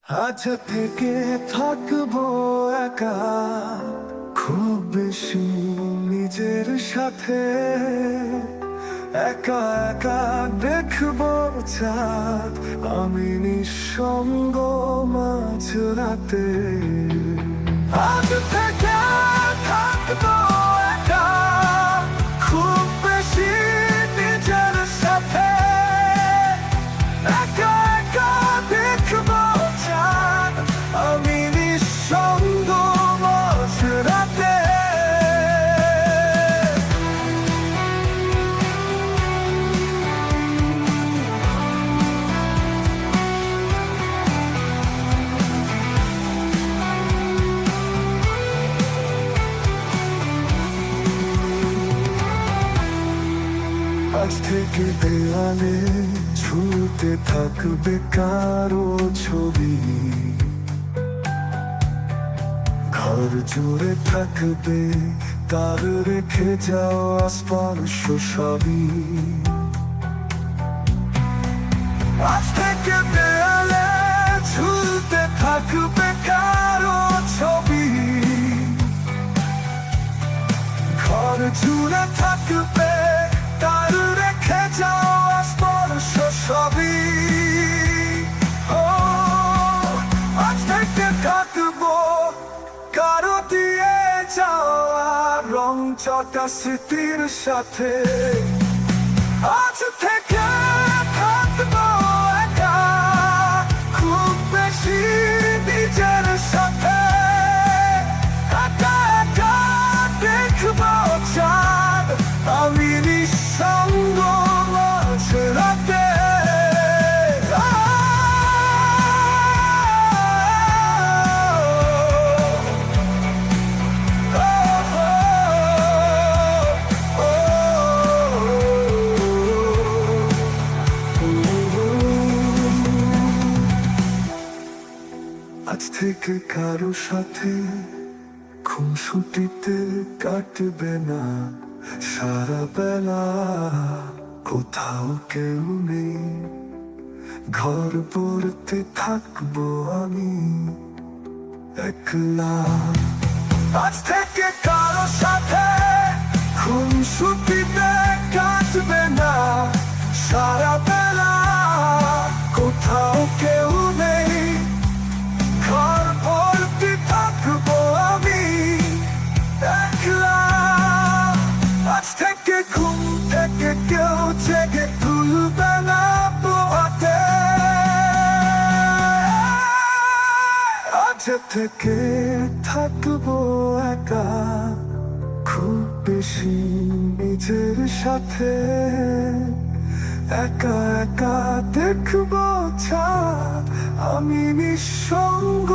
আজ থেকে থাকবো একা, খুব বেশি নিজের সাথে। একা একা দেখবো চাঁদ, আমি নিঃসঙ্গ মাঝরাতে। আজ থেকে থাকবো একা, খুব বেশি নিজের সাথে। একা একা দেখবো চাঁদ, আমি নিঃসঙ্গ মাঝরাতে। আজ থেকে দেয়ালে ঝুলতে থাকবে কারো ছবি, ঘর জুড়ে থাকবে তার রেখে যাওয়া স্পর্শ সবই। আজ থেকে দেয়ালে ঝুলতে থাকবে কারো ছবি, ঘর জুড়ে থাকবে তার রেখে যাওয়া স্পর্শ সবই। ও আজ থেকে থাকবো কারো দিয়ে যাওয়া রং চটা স্মৃতির সাথে। আজ থেকে থাকবো একা, খুব বেশি নিজের সাথে। একা একা দেখবো চাঁদ, আমি নিঃসঙ্গ মাঝরাতে। আজ থেকে কারো সাথে খুনসুটিতে কাটবে না সারা বেলা। কোথাও কেউ নেই, ঘর পড়তে থাকবো আমি একলা। আজ থেকে কারো সাথে খুনসুটিতে কাটবে না সারা বেলা। কোথাও কেউ নেই, ঘর ভর্তি থাকবো আমি একলা। আজ থেকে ঘুম থেকে কেউ জেগে তুলবে না পোহাতে। আজ থেকে থাকবো একা, খুব বেশি নিজের সাথে। একা একা দেখবো চাঁদ, আমি নিঃসঙ্গ